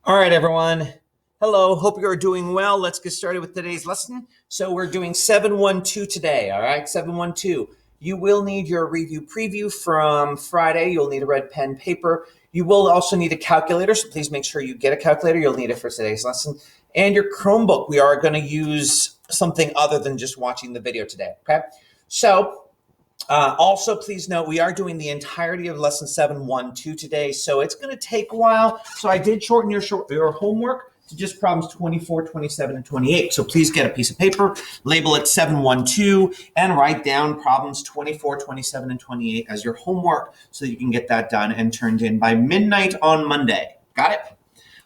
All right, everyone. Hello. Hope you are doing well. Let's get started with today's lesson. So we're doing 712 today. All right, 712. You will need your review preview from Friday. You'll need a red pen, paper. You will also need a calculator, so please make sure you get a calculator. You'll need it for today's lesson. And your Chromebook. We are going to use something other than just watching the video today, okay? So also, please note, we are doing the entirety of lesson 712 today, so it's going to take a while. So I did shorten your homework to just problems 24, 27, and 28. So please get a piece of paper, label it 712, and write down problems 24, 27, and 28 as your homework so you can get that done and turned in by midnight on Monday. Got it?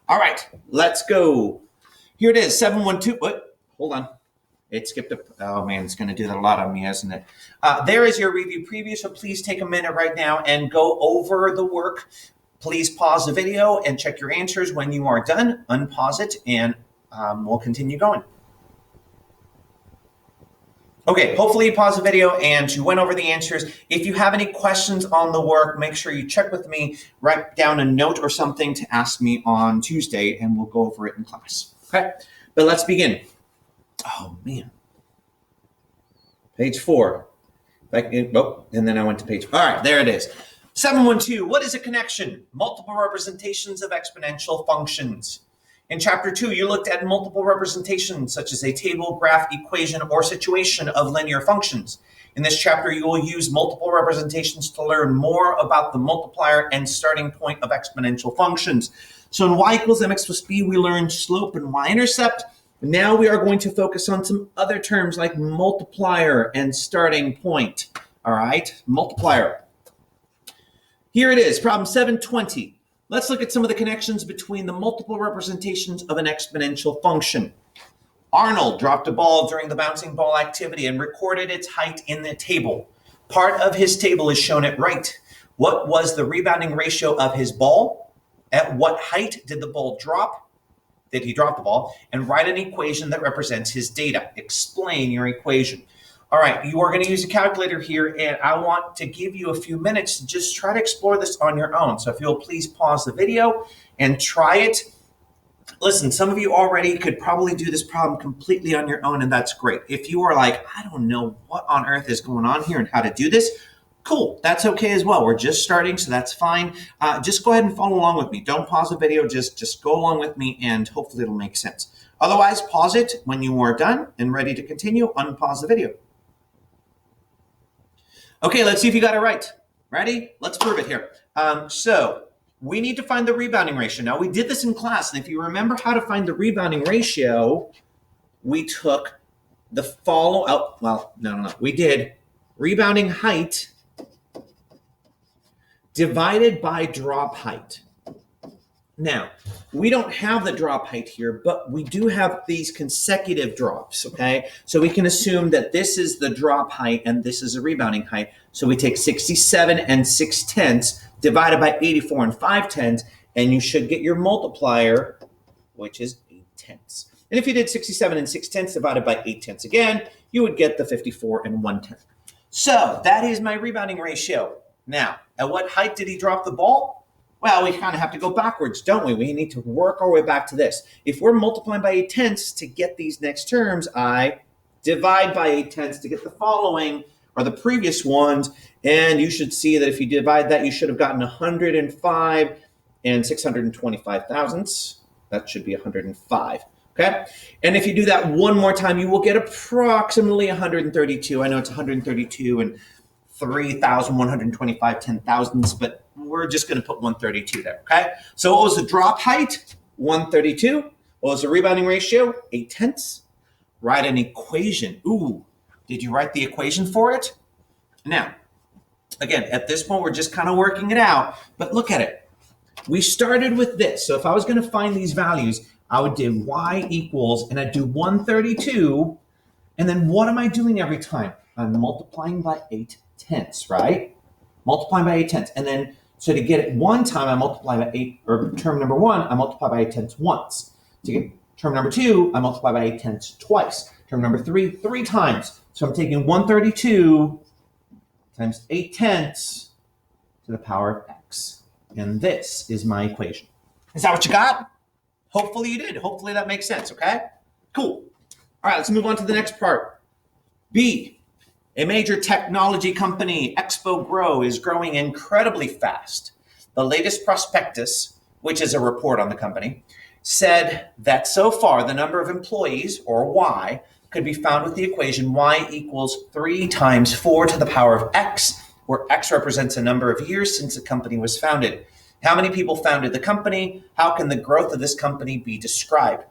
All right, let's go. Here it is, 712. What? Hold on. It skipped up. Oh man, it's going to do that a lot on me, isn't it? There is your review preview. So please take a minute right now and go over the work. Please pause the video and check your answers. When you are done, unpause it and we'll continue going. Okay, hopefully you paused the video and you went over the answers. If you have any questions on the work, make sure you check with me, write down a note or something to ask me on Tuesday and we'll go over it in class. Okay, but let's begin. Oh, man. Page 4. And then I went to page 4. All right, there it is. 712, what is a connection? Multiple representations of exponential functions. In chapter 2, you looked at multiple representations, such as a table, graph, equation, or situation of linear functions. In this chapter, you will use multiple representations to learn more about the multiplier and starting point of exponential functions. So in y equals mx plus b, we learned slope and y-intercept. Now we are going to focus on some other terms like multiplier and starting point. All right, multiplier. Here it is, problem 720. Let's look at some of the connections between the multiple representations of an exponential function. Arnold dropped a ball during the bouncing ball activity and recorded its height in the table. Part of his table is shown at right. What was the rebounding ratio of his ball? At what height did the ball drop? Did he drop the ball? And write an equation that represents his data. Explain your equation. All right, you are going to use a calculator here, and I want to give you a few minutes to just try to explore this on your own. So if you'll please pause the video and try it. Listen, some of you already could probably do this problem completely on your own, and that's great. If you are like, I don't know what on earth is going on here and how to do this, cool, that's okay as well. We're just starting, so that's fine. Just go ahead and follow along with me. Don't pause the video, just go along with me and hopefully it'll make sense. Otherwise, pause it when you are done and ready to continue, unpause the video. Okay, let's see if you got it right. Ready? Let's prove it here. So we need to find the rebounding ratio. Now we did this in class, and if you remember how to find the rebounding ratio, we took the we did rebounding height divided by drop height. Now, we don't have the drop height here, but we do have these consecutive drops, okay? So we can assume that this is the drop height and this is a rebounding height. So we take 67 and 6/10 divided by 84 and 5/10, and you should get your multiplier, which is 8/10. And if you did 67 and 6/10 divided by 8/10 again, you would get the 54 and 1/10. So that is my rebounding ratio. Now, at what height did he drop the ball? Well, we kind of have to go backwards, don't we? We need to work our way back to this. If we're multiplying by 8/10 to get these next terms, I divide by 8/10 to get the following, or the previous ones, and you should see that if you divide that, you should have gotten 105 and 625 thousandths. That should be 105. Okay, and if you do that one more time, you will get approximately 132. I know it's 132 and 3,125 10,000ths, but we're just going to put 132 there. Okay, so what was the drop height? 132. What was the rebounding ratio? 8/10. Write an equation. Ooh, did you write the equation for it? Now, again, at this point, we're just kind of working it out, but look at it. We started with this. So if I was going to find these values, I would do y equals, and I'd do 132. And then what am I doing every time? I'm multiplying by 8/10, right? Multiplying by 8/10. And then, so to get it one time, I multiply by 8, or term number 1, I multiply by 8/10 once. To get term number 2, I multiply by 8/10 twice. Term number 3, 3 times. So I'm taking 132 times 8/10 to the power of x. And this is my equation. Is that what you got? Hopefully you did. Hopefully that makes sense, okay? Cool. All right, let's move on to the next part. B, a major technology company, Expo Grow, is growing incredibly fast. The latest prospectus, which is a report on the company, said that so far the number of employees, or Y, could be found with the equation Y equals 3 times 4 to the power of X, where X represents a number of years since the company was founded. How many people founded the company? How can the growth of this company be described?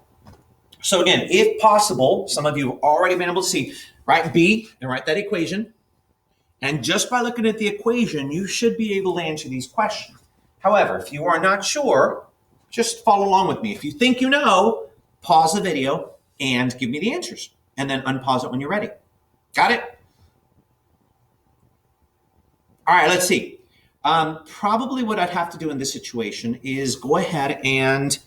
So again, if possible, some of you have already been able to see, write B and write that equation. And just by looking at the equation, you should be able to answer these questions. However, if you are not sure, just follow along with me. If you think you know, pause the video and give me the answers, and then unpause it when you're ready. Got it? All right, let's see. Probably what I'd have to do in this situation is go ahead and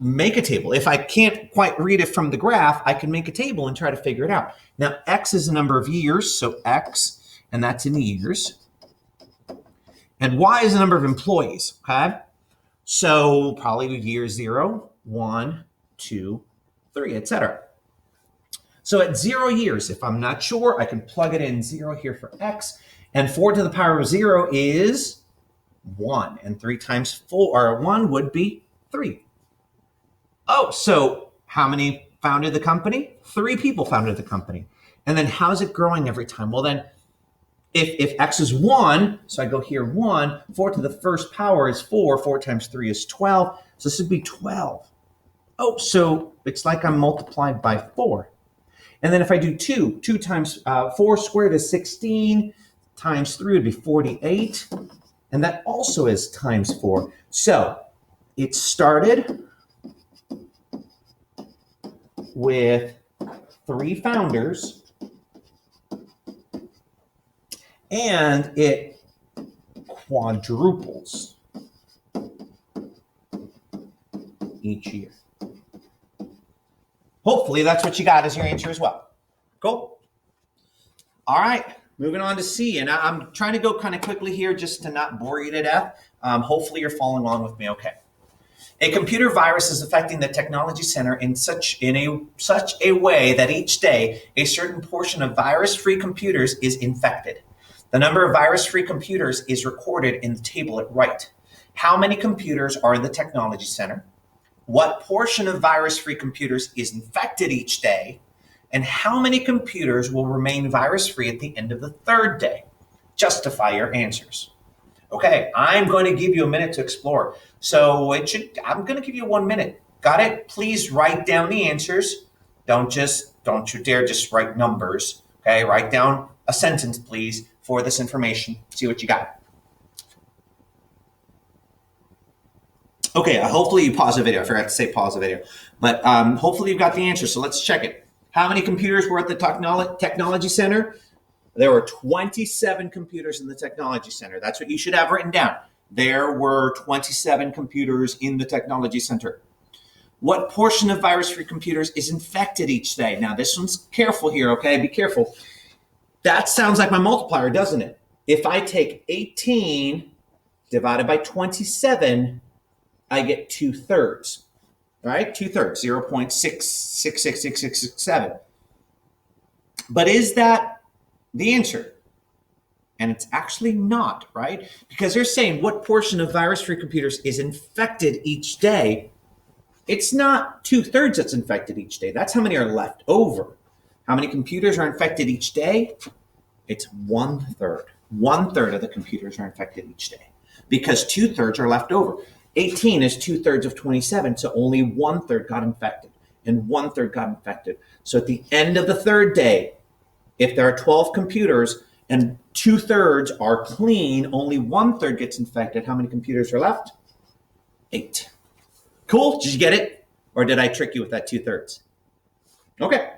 make a table. If I can't quite read it from the graph, I can make a table and try to figure it out. Now, X is the number of years, so X, and that's in years. And Y is the number of employees, okay? So probably year 0, 1, 2, 3, etc. So at 0 years, if I'm not sure, I can plug it in 0 here for X, and 4 to the power of 0 is 1, and 3 times 4, or 1 would be 3. Oh, so how many founded the company? 3 people founded the company. And then how's it growing every time? Well, then if X is 1, so I go here 1, 4 to the first power is 4, 4 times 3 is 12. So this would be 12. Oh, so it's like I'm multiplied by 4. And then if I do 2 times 4 squared is 16, times 3 would be 48. And that also is times 4. So it started with 3 founders, and it quadruples each year. Hopefully that's what you got as your answer as well. Cool. All right, moving on to C, and I'm trying to go kind of quickly here just to not bore you to death. Hopefully you're following along with me okay. A computer virus is affecting the technology center in such a way that each day a certain portion of virus-free computers is infected. The number of virus-free computers is recorded in the table at right. How many computers are in the technology center? What portion of virus-free computers is infected each day? And how many computers will remain virus-free at the end of the 3rd day? Justify your answers. Okay, I'm going to give you a minute to explore. So I'm going to give you 1 minute. Got it? Please write down the answers. Don't you dare just write numbers. Okay, write down a sentence, please, for this information. See what you got. Okay, hopefully you pause the video. I forgot to say pause the video. But hopefully you've got the answer, so let's check it. How many computers were at the technology center? There were 27 computers in the technology center. That's what you should have written down. There were 27 computers in the technology center. What portion of virus-free computers is infected each day? Now, this one's careful here, okay? Be careful. That sounds like my multiplier, doesn't it? If I take 18 divided by 27, I get 2/3, right? 2/3, 0.6666667. But is that the answer? And it's actually not, right? Because they're saying what portion of virus-free computers is infected each day. It's not 2/3 that's infected each day. That's how many are left over. How many computers are infected each day? It's 1/3. 1/3 of the computers are infected each day because 2/3 are left over. 18 is 2/3 of 27, so only 1/3 got infected and 1/3 got infected. So at the end of the 3rd day, if there are 12 computers and 2/3 are clean, only 1/3 gets infected. How many computers are left? 8. Cool? Did you get it? Or did I trick you with that 2/3? Okay.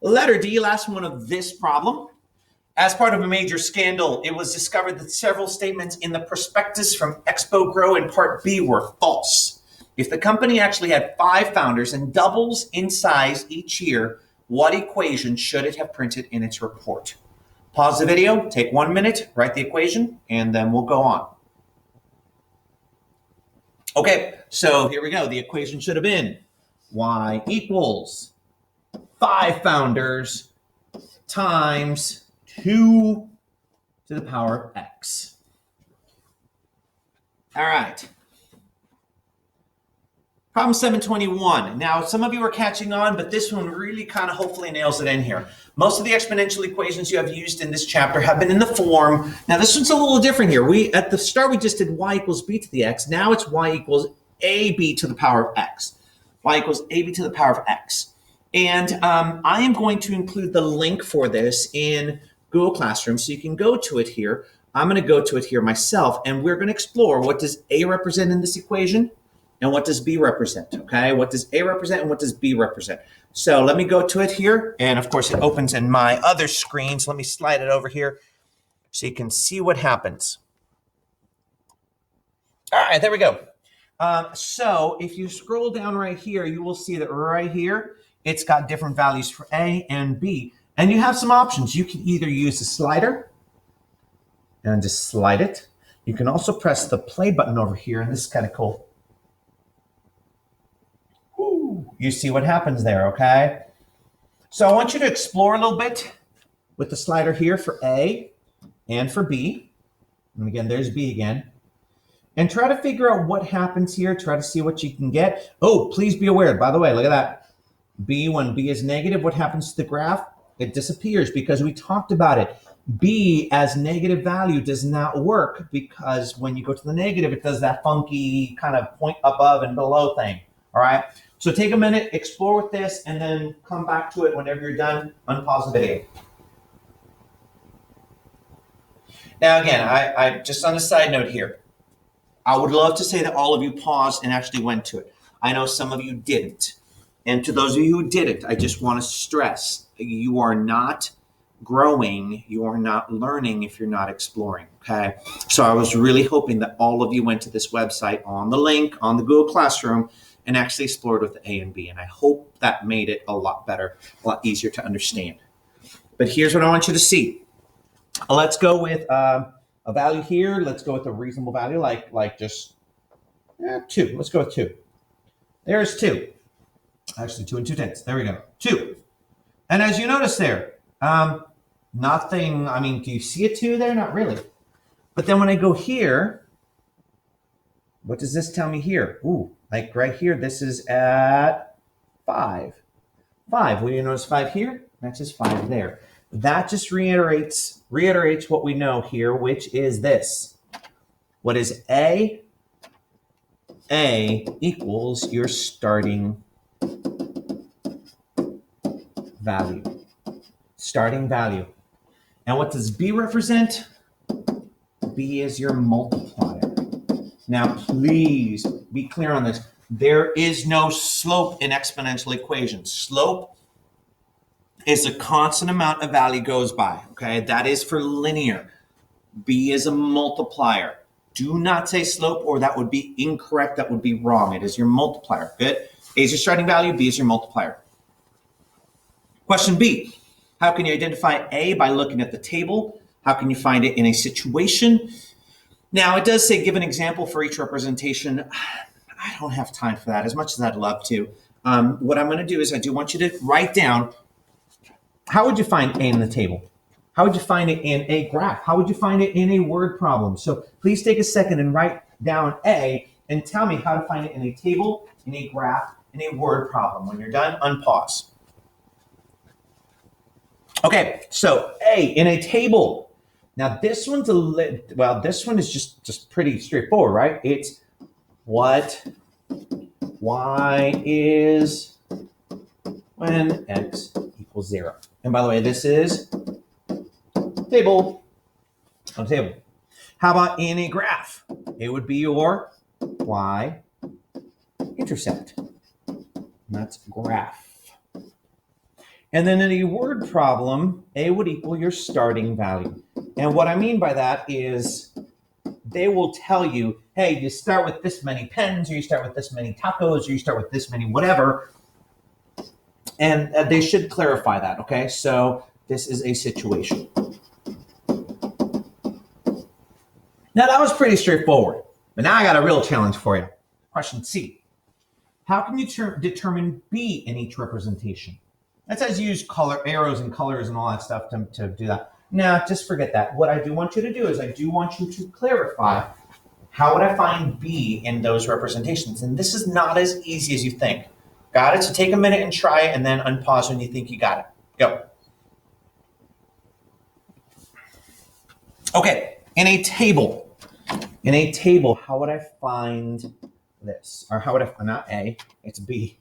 Letter D, last one of this problem. As part of a major scandal, it was discovered that several statements in the prospectus from Expo Grow in Part B were false. If the company actually had 5 founders and doubles in size each year, what equation should it have printed in its report? Pause the video, take 1 minute, write the equation, and then we'll go on. Okay, so here we go. The equation should have been y equals 5 founders times 2 to the power of x. All right. Problem 721. Now, some of you are catching on, but this one really kind of hopefully nails it in here. Most of the exponential equations you have used in this chapter have been in the form. Now, this one's a little different here. At the start, we just did y equals b to the x. Now it's y equals ab to the power of x. Y equals ab to the power of x. And I am going to include the link for this in Google Classroom, so you can go to it here. I'm going to go to it here myself, and we're going to explore what does a represent in this equation and what does b represent, okay? What does a represent and what does b represent? So let me go to it here, and of course it opens in my other screen, so let me slide it over here so you can see what happens. All right, there we go. So if you scroll down right here, you will see that right here, it's got different values for a and b. And you have some options. You can either use the slider and just slide it. You can also press the play button over here, and this is kind of cool. Ooh, you see what happens there, okay? So I want you to explore a little bit with the slider here for A and for B. And again, there's B again. And try to figure out what happens here. Try to see what you can get. Oh, please be aware, by the way, look at that. B, when B is negative, what happens to the graph? It disappears because we talked about it. B as negative value does not work because when you go to the negative, it does that funky kind of point above and below thing, all right? So take a minute, explore with this, and then come back to it whenever you're done. Unpause the video. Now again, I just on a side note here, I would love to say that all of you paused and actually went to it. I know some of you didn't. And to those of you who didn't, I just want to stress, you are not growing, you are not learning if you're not exploring, okay? So I was really hoping that all of you went to this website on the link, on the Google Classroom, and actually explored with the A and B. And I hope that made it a lot better, a lot easier to understand. But here's what I want you to see. Let's go with a value here. Let's go with a reasonable value, like just 2. Let's go with 2. There's 2. Actually, 2 2/10. There we go. 2. And as you notice there, nothing, I mean, do you see a 2 there? Not really. But then when I go here, what does this tell me here? Ooh, like right here, this is at 5. 5. Will you notice 5 here? That's just 5 there. That just reiterates what we know here, which is this. What is A? A equals your starting value. Starting value. And what does B represent? B is your multiplier. Now, please be clear on this. There is no slope in exponential equations. Slope is a constant amount a value goes by, okay? That is for linear. B is a multiplier. Do not say slope or that would be incorrect. That would be wrong. It is your multiplier. Good? A is your starting value. B is your multiplier. Question B. How can you identify A by looking at the table? How can you find it in a situation? Now, it does say give an example for each representation. I don't have time for that as much as I'd love to. What I'm going to do is I do want you to write down, how would you find A in the table? How would you find it in a graph? How would you find it in a word problem? So please take a second and write down A and tell me how to find it in a table, in a graph, in a word problem. When you're done, unpause. Okay, so A in a table. Now this one's this one is just pretty straightforward, right? It's what y is when x equals 0. And by the way, this is table on table. How about in a graph? It would be your y-intercept. That's graph. And then in a word problem, A would equal your starting value. And what I mean by that is they will tell you, hey, you start with this many pens, or you start with this many tacos, or you start with this many whatever. And they should clarify that, okay? So this is a situation. Now that was pretty straightforward, but now I got a real challenge for you. All Question C. How can you determine B in each representation? That says use color arrows and colors and all that stuff to do that. Now, just forget that. What I do want you to do is I do want you to clarify how would I find B in those representations? And this is not as easy as you think. Got it? So take a minute and try it and then unpause when you think you got it. Go. Okay, in a table, how would I find this? Or how would I, not A, it's B.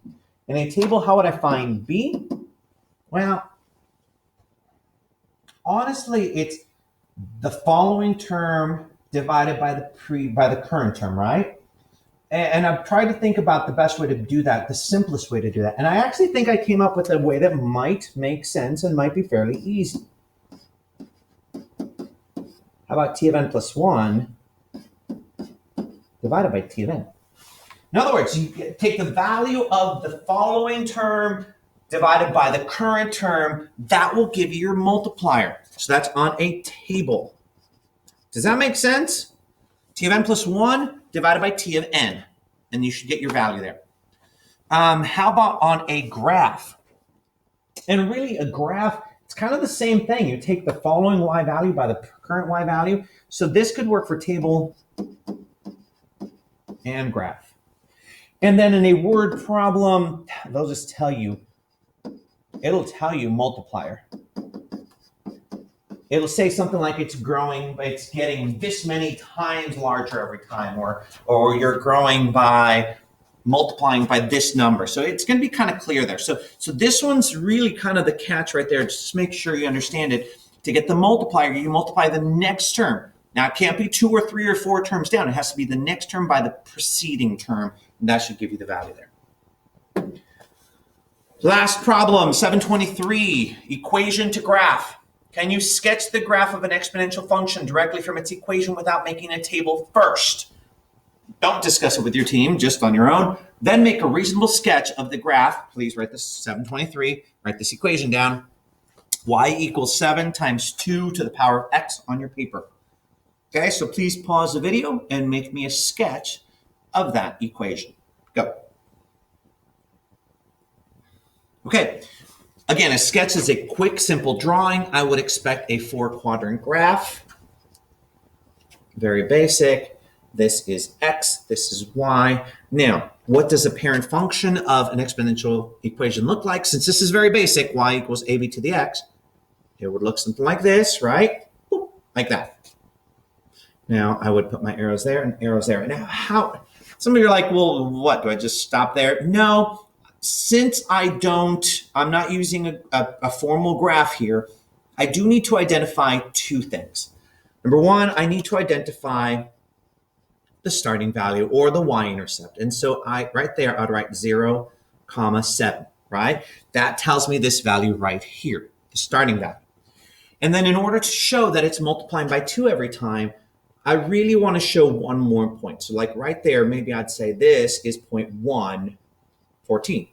In a table, how would I find B? Well, honestly, it's the following term divided by the current term, right? And I've tried to think about the best way to do that, the simplest way to do that. And I actually think I came up with a way that might make sense and might be fairly easy. How about T of n plus 1 divided by T of n? In other words, you take the value of the following term divided by the current term, that will give you your multiplier. So that's on a table. Does that make sense? T of n plus 1 divided by T of n, and you should get your value there. How about on a graph? And really a graph, it's kind of the same thing. You take the following y value by the current y value. So this could work for table and graph. And then in a word problem, they'll just tell you, it'll tell you multiplier. It'll say something like it's growing, it's getting this many times larger every time, or you're growing by multiplying by this number. So it's going to be kind of clear there. So this one's really kind of the catch right there. Just make sure you understand it. To get the multiplier, you multiply the next term. Now, it can't be 2 or 3 or 4 terms down. It has to be the next term by the preceding term, and that should give you the value there. Last problem, 723, equation to graph. Can you sketch the graph of an exponential function directly from its equation without making a table first? Don't discuss it with your team, just on your own. Then make a reasonable sketch of the graph. Please write this 723, write this equation down. Y equals 7 times 2 to the power of x on your paper. Okay, so please pause the video and make me a sketch of that equation. Go. Okay, again, a sketch is a quick, simple drawing. I would expect a 4-quadrant graph. Very basic. This is x, this is y. Now, what does a parent function of an exponential equation look like? Since this is very basic, y equals ab to the x, it would look something like this, right? Boop, like that. Now, I would put my arrows there and arrows there. Now, some of you are like, well, what, do I just stop there? No, since I'm not using a formal graph here, I do need to identify 2 things. Number 1, I need to identify the starting value or the y-intercept. And so right there, I'd write 0, 7, right? That tells me this value right here, the starting value. And then in order to show that it's multiplying by 2 every time, I really want to show one more point. So like right there, maybe I'd say this is 0.114,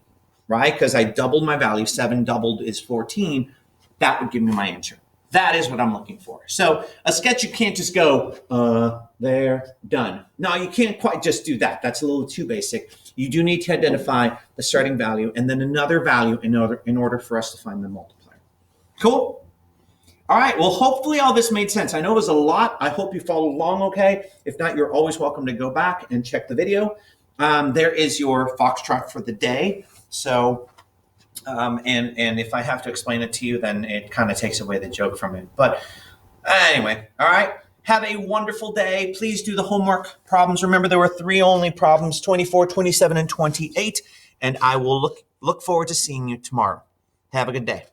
right? Because I doubled my value, 7 doubled is 14. That would give me my answer. That is what I'm looking for. So a sketch, you can't just go, there, done. No, you can't quite just do that. That's a little too basic. You do need to identify the starting value and then another value in order for us to find the multiplier. Cool? All right, well, hopefully all this made sense. I know it was a lot. I hope you followed along okay. If not, you're always welcome to go back and check the video. There is your foxtrot for the day. So, and if I have to explain it to you, then it kind of takes away the joke from it. But anyway, all right. Have a wonderful day. Please do the homework problems. Remember, there were 3 only problems, 24, 27, and 28. And I will look forward to seeing you tomorrow. Have a good day.